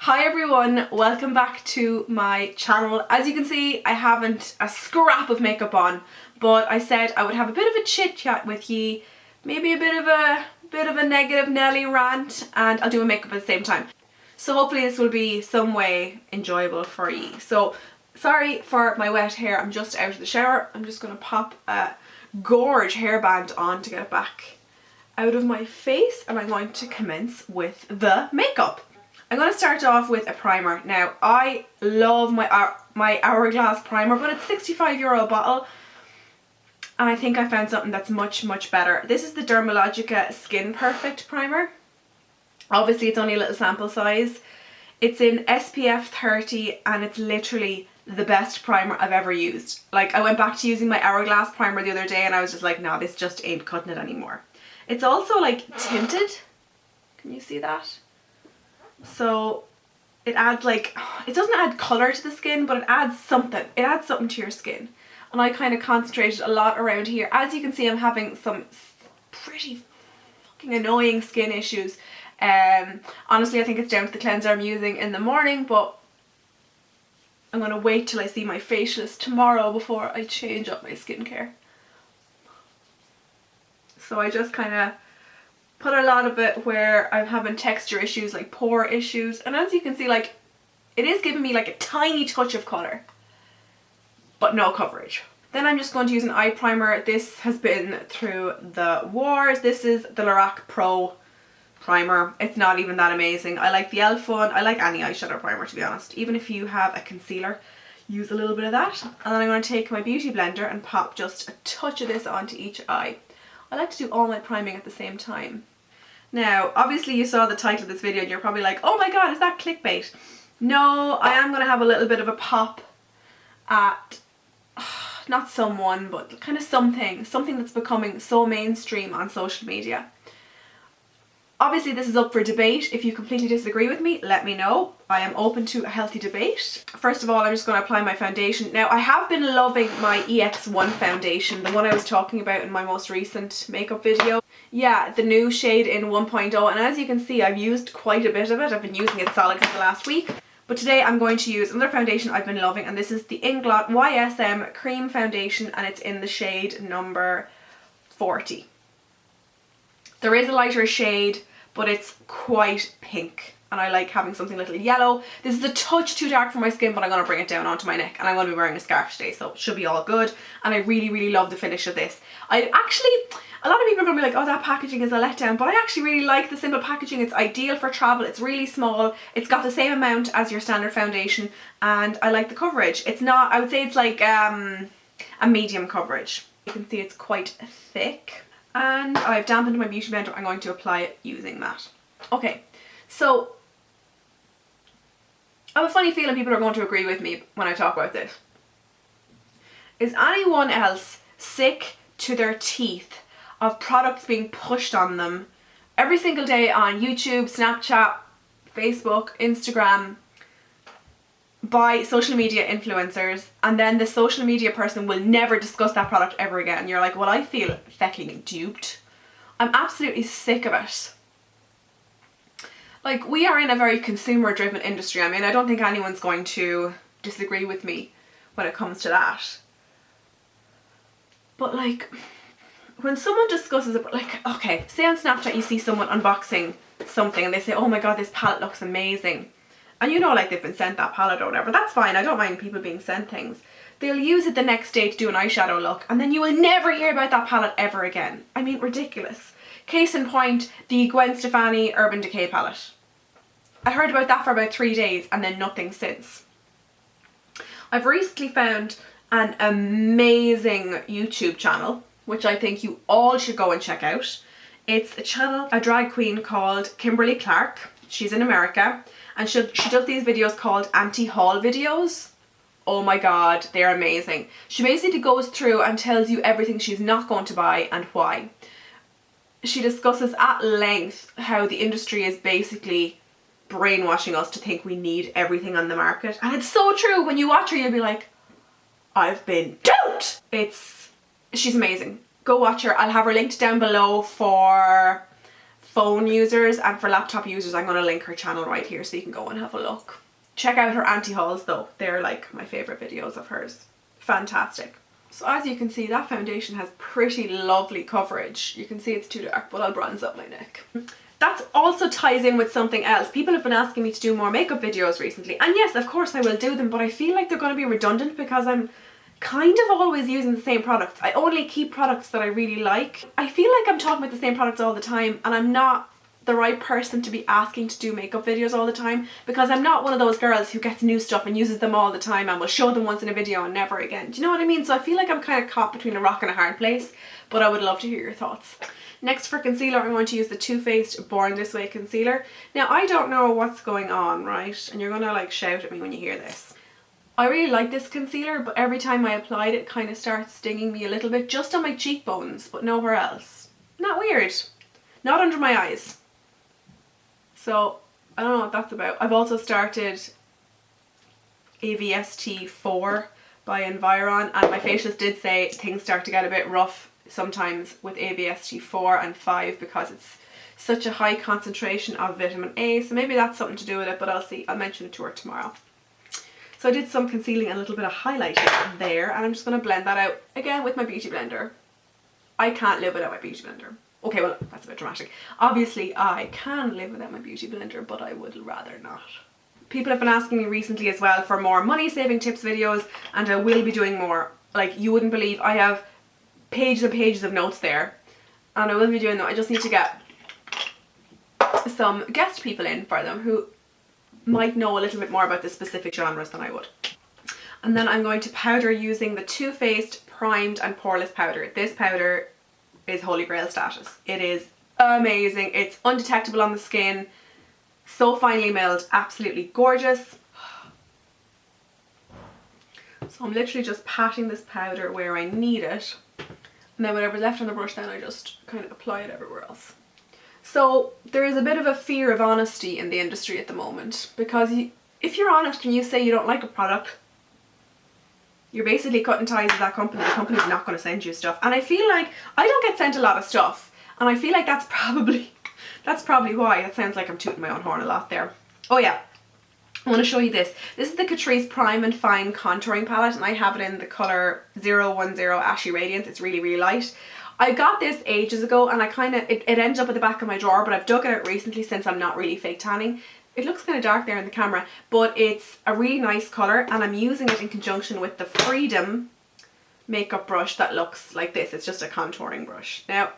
Hi everyone, welcome back to my channel. As you can see, I haven't a scrap of makeup on, but I said I would have a bit of a chit chat with ye, maybe a bit of a negative Nelly rant, and I'll do my makeup at the same time. So hopefully this will be some way enjoyable for ye. So sorry for my wet hair, I'm just out of the shower. I'm just gonna pop a gorge hairband on to get it back out of my face, and I'm going to commence with the makeup. I'm going to start off with a primer. Now, I love my Hourglass primer, but it's €65 a bottle, and I think I found something that's much better. This is the Dermalogica Skin Perfect primer. Obviously, it's only a little sample size. It's in SPF 30, and it's literally the best primer I've ever used. Like, I went back to using my Hourglass primer the other day, and I was just like, no, this just ain't cutting it anymore. It's also like tinted. Can you see that? So it adds like, it doesn't add colour to the skin, but it adds something. It adds something to your skin. And I kind of concentrated a lot around here. As you can see, I'm having some pretty fucking annoying skin issues. Honestly, I think it's down to the cleanser I'm using in the morning, but I'm going to wait till I see my facialist tomorrow before I change up my skincare. So I just kind of put a lot of it where I'm having texture issues, like pore issues, and as you can see, like, it is giving me like a tiny touch of colour, but no coverage. Then I'm just going to use an eye primer. This has been through the wars. This is the Lorac Pro primer. It's not even that amazing. I like the e.l.f. one. I like any eyeshadow primer, to be honest. Even if you have a concealer, use a little bit of that. And then I'm going to take my beauty blender and pop just a touch of this onto each eye. I like to do all my priming at the same time. Now, obviously you saw the title of this video and you're probably like, oh my god, is that clickbait? No, I am going to have a little bit of a pop at, not someone, but kind of something that's becoming so mainstream on social media. Obviously this is up for debate. If you completely disagree with me, let me know. I am open to a healthy debate. First of all, I'm just going to apply my foundation. Now, I have been loving my EX1 foundation, the one I was talking about in my most recent makeup video. Yeah, the new shade in 1.0, and as you can see, I've used quite a bit of it. I've been using it solid for the last week. But today I'm going to use another foundation I've been loving, and this is the Inglot YSM Cream Foundation, and it's in the shade number 40. There is a lighter shade, but it's quite pink, and I like having something a little yellow. This is a touch too dark for my skin, but I'm going to bring it down onto my neck, and I'm going to be wearing a scarf today, so it should be all good. And I really love the finish of this. A lot of people are going to be like, oh, that packaging is a letdown, but I actually really like the simple packaging. It's ideal for travel. It's really small. It's got the same amount as your standard foundation, and I like the coverage. It's not, I would say it's like a medium coverage. You can see it's quite thick. And I've dampened my beauty blender. I'm going to apply it using that. Okay, so I have a funny feeling people are going to agree with me when I talk about this. Is anyone else sick to their teeth of products being pushed on them every single day on YouTube, Snapchat, Facebook, Instagram, by social media influencers, and then the social media person will never discuss that product ever again? You're like, well, I feel fucking duped. I'm absolutely sick of it. Like, we are in a very consumer driven industry. I mean, I don't think anyone's going to disagree with me when it comes to that. But like, when someone discusses it, like, okay, say on Snapchat you see someone unboxing something and they say, oh my god, this palette looks amazing. And you know, like, they've been sent that palette or whatever. That's fine, I don't mind people being sent things. They'll use it the next day to do an eyeshadow look, and then you will never hear about that palette ever again. I mean, ridiculous. Case in point, the Gwen Stefani Urban Decay palette. I heard about that for about 3 days and then nothing since. I've recently found an amazing YouTube channel, which I think you all should go and check out. It's a channel, a drag queen called Kimberly Clark. She's in America, and she does these videos called anti-haul videos. Oh my god, they're amazing. She basically goes through and tells you everything she's not going to buy and why. She discusses at length how the industry is basically brainwashing us to think we need everything on the market. And it's so true. When you watch her, you'll be like, I've been duped! She's amazing. Go watch her. I'll have her linked down below for phone users, and for laptop users I'm going to link her channel right here so you can go and have a look. Check out her anti-hauls though, they're like my favourite videos of hers. Fantastic. So as you can see, that foundation has pretty lovely coverage. You can see it's too dark, but I'll bronze up my neck. That also ties in with something else. People have been asking me to do more makeup videos recently, and yes, of course I will do them, but I feel like they're going to be redundant because I'm kind of always using the same products. I only keep products that I really like. I feel like I'm talking about the same products all the time, and I'm not the right person to be asking to do makeup videos all the time, because I'm not one of those girls who gets new stuff and uses them all the time and will show them once in a video and never again. Do you know what I mean? So I feel like I'm kind of caught between a rock and a hard place, but I would love to hear your thoughts. Next, for concealer, I'm going to use the Too Faced Born This Way concealer. Now I don't know what's going on, right? And you're gonna like shout at me when you hear this. I really like this concealer, but every time I apply it, it kind of starts stinging me a little bit, just on my cheekbones, but nowhere else. Isn't that weird? Not under my eyes. So I don't know what that's about. I've also started AVST 4 by Environ, and my facialist did say things start to get a bit rough sometimes with AVST 4 and 5 because it's such a high concentration of vitamin A, so maybe that's something to do with it, but I'll see. I'll mention it to her tomorrow. So I did some concealing and a little bit of highlighting there, and I'm just going to blend that out again with my beauty blender. I can't live without my beauty blender. Okay, well, that's a bit dramatic. Obviously, I can live without my beauty blender, but I would rather not. People have been asking me recently as well for more money saving tips videos, and I will be doing more. Like, you wouldn't believe, I have pages and pages of notes there, and I will be doing them. I just need to get some guest people in for them who might know a little bit more about the specific genres than I would. And then I'm going to powder using the Too Faced Primed and Poreless Powder. This powder is holy grail status. It is amazing. It's undetectable on the skin, so finely milled, absolutely gorgeous. So I'm literally just patting this powder where I need it, and then whatever's left on the brush, then I just kind of apply it everywhere else. So there is a bit of a fear of honesty in the industry at the moment, because if you're honest and you say you don't like a product, you're basically cutting ties with that company. The company's not going to send you stuff. And I feel like I don't get sent a lot of stuff, and I feel like that's probably why. It sounds like I'm tooting my own horn a lot there. Oh yeah, I want to show you this. This is the Catrice Prime and Fine Contouring Palette, and I have it in the colour 010 Ashy Radiance. It's really, really light. I got this ages ago, and it ended up at the back of my drawer, but I've dug it out recently since I'm not really fake tanning. It looks kind of dark there in the camera, but it's a really nice colour, and I'm using it in conjunction with the Freedom makeup brush that looks like this. It's just a contouring brush. Now,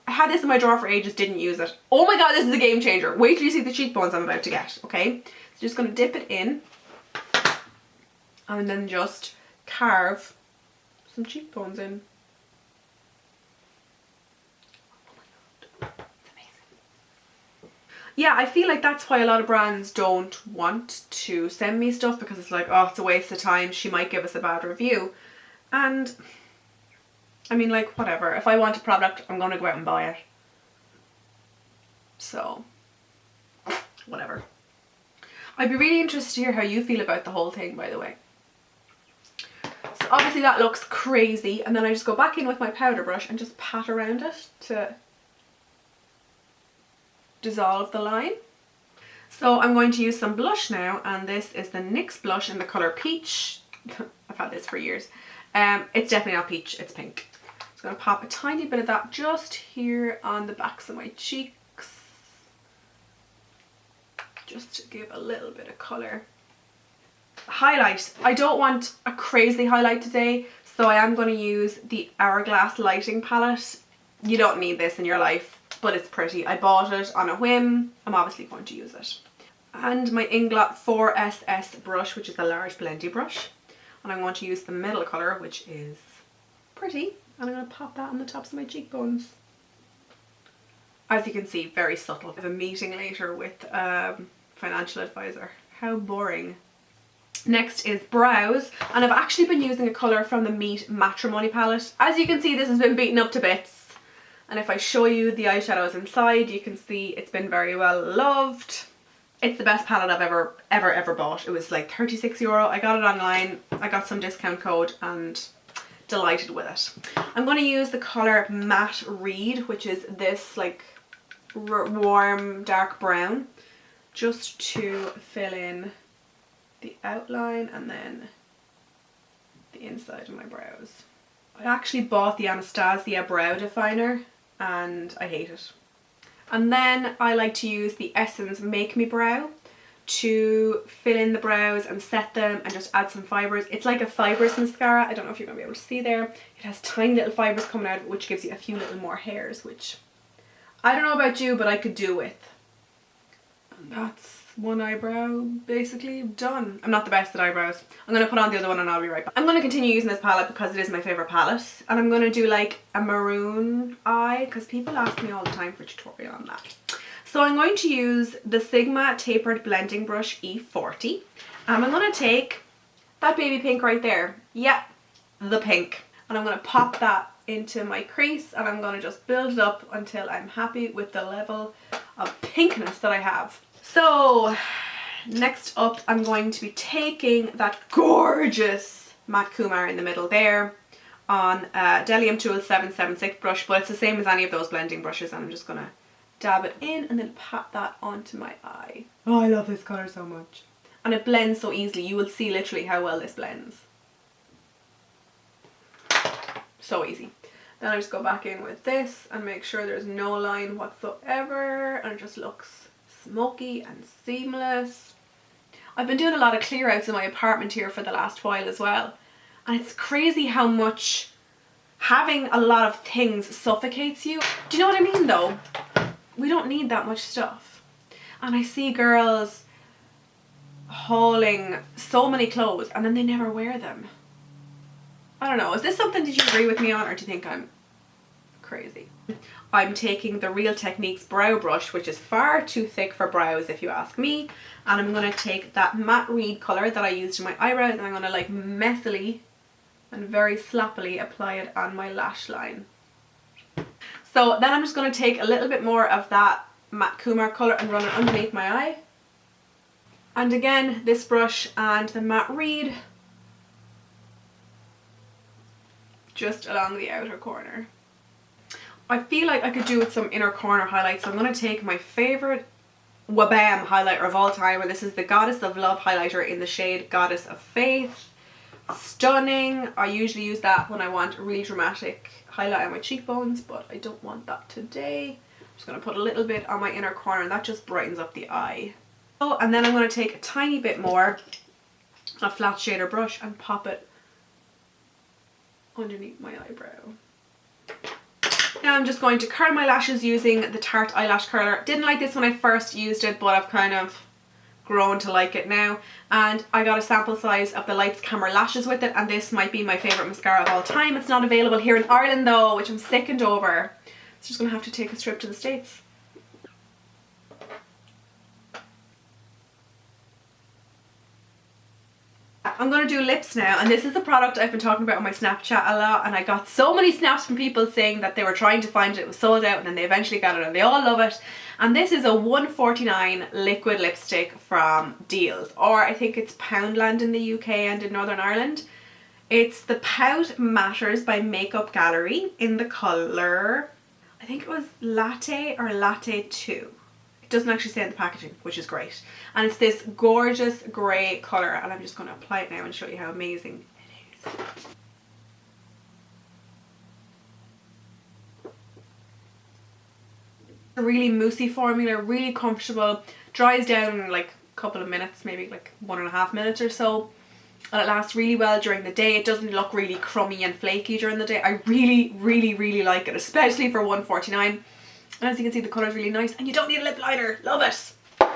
I had this in my drawer for ages, didn't use it. Oh my god, this is a game changer. Wait till you see the cheekbones I'm about to get, okay? So just going to dip it in, and then just carve some cheekbones in. Yeah, I feel like that's why a lot of brands don't want to send me stuff, because it's like, oh, it's a waste of time, she might give us a bad review. And I mean, like, whatever. If I want a product, I'm going to go out and buy it. So, whatever. I'd be really interested to hear how you feel about the whole thing, by the way. So obviously that looks crazy, and then I just go back in with my powder brush and just pat around it to dissolve the line. So I'm going to use some blush now, and this is the NYX blush in the colour Peach. I've had this for years. It's definitely not peach, it's pink. So I'm going to pop a tiny bit of that just here on the backs of my cheeks, just to give a little bit of colour. Highlight. I don't want a crazy highlight today, so I am going to use the Hourglass Lighting Palette. You don't need this in your life, but it's pretty. I bought it on a whim. I'm obviously going to use it. And my Inglot 4SS brush, which is a large blendy brush. And I'm going to use the middle colour, which is pretty. And I'm going to pop that on the tops of my cheekbones. As you can see, very subtle. I have a meeting later with a financial advisor. How boring. Next is brows, and I've actually been using a colour from the Meet Matrimony palette. As you can see, this has been beaten up to bits. And if I show you the eyeshadows inside, you can see it's been very well loved. It's the best palette I've ever bought. It was like €36. I got it online. I got some discount code and delighted with it. I'm going to use the colour Matte Reed, which is this like warm dark brown just to fill in the outline and then the inside of my brows. I actually bought the Anastasia brow definer and I hate it. And then I like to use the Essence Make Me Brow to fill in the brows and set them and just add some fibres. It's like a fibrous mascara. I don't know if you're going to be able to see there. It has tiny little fibres coming out of it, which gives you a few little more hairs, which I don't know about you, but I could do with. And that's one eyebrow basically done. I'm not the best at eyebrows. I'm going to put on the other one and I'll be right back. I'm going to continue using this palette because it is my favourite palette. And I'm going to do like a maroon eye because people ask me all the time for a tutorial on that. So I'm going to use the Sigma Tapered Blending Brush E40. And I'm going to take that baby pink right there. Yep, the pink. And I'm going to pop that into my crease and I'm going to just build it up until I'm happy with the level of pinkness that I have. So next up I'm going to be taking that gorgeous matte Kumar in the middle there on Delium Tool 776 brush, but it's the same as any of those blending brushes, and I'm just going to dab it in and then pat that onto my eye. Oh, I love this colour so much. And it blends so easily. You will see literally how well this blends. So easy. Then I just go back in with this and make sure there's no line whatsoever and it just looks smoky and seamless. I've been doing a lot of clear outs in my apartment here for the last while as well, and it's crazy how much having a lot of things suffocates you. Do you know what I mean though? We don't need that much stuff. And I see girls hauling so many clothes and then they never wear them. I don't know, is this something that you agree with me on, or do you think I'm crazy? I'm taking the Real Techniques brow brush, which is far too thick for brows if you ask me, and I'm going to take that matte reed colour that I used in my eyebrows and I'm going to like messily and very sloppily apply it on my lash line. So then I'm just going to take a little bit more of that matte Kumar colour and run it underneath my eye. And again, this brush and the matte reed just along the outer corner. I feel like I could do with some inner corner highlights, so I'm going to take my favourite GRWM highlighter of all time, and this is the Goddess of Love highlighter in the shade Goddess of Faith. Stunning. I usually use that when I want a really dramatic highlight on my cheekbones, but I don't want that today. I'm just going to put a little bit on my inner corner and that just brightens up the eye. Oh, and then I'm going to take a tiny bit more, a flat shader brush, and pop it underneath my eyebrow. Now I'm just going to curl my lashes using the Tarte eyelash curler. Didn't like this when I first used it, but I've kind of grown to like it now. And I got a sample size of the Lights Camera lashes with it, and this might be my favourite mascara of all time. It's not available here in Ireland though, which I'm sickened over. So just going to have to take a trip to the States. I'm going to do lips now, and this is the product I've been talking about on my Snapchat a lot, and I got so many snaps from people saying that they were trying to find it, it was sold out, and then they eventually got it and they all love it. And this is a $1.49 liquid lipstick from Deals, or I think it's Poundland in the UK and in Northern Ireland. It's the Pout Matters by Makeup Gallery in the colour, I think it was Latte or Latte 2. It doesn't actually say in the packaging, which is great. And it's this gorgeous grey colour, and I'm just going to apply it now and show you how amazing it is. A really moussey formula, really comfortable, dries down in like a couple of minutes, maybe like 1.5 minutes or so. And it lasts really well during the day. It doesn't look really crummy and flaky during the day. I really like it, especially for $1.49. And as you can see, the colour is really nice, and you don't need a lip liner. Love it.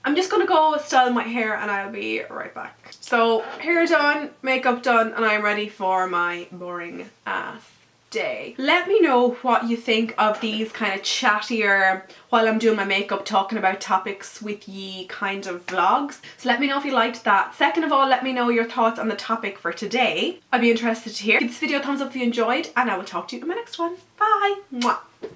I'm just going to go style my hair and I'll be right back. So hair done, makeup done, and I'm ready for my boring ass day. Let me know what you think of these kind of chattier, while I'm doing my makeup, talking about topics with ye kind of vlogs. So let me know if you liked that. Second of all, let me know your thoughts on the topic for today. I'd be interested to hear. Give this video a thumbs up if you enjoyed, and I will talk to you in my next one. Bye! Mwah.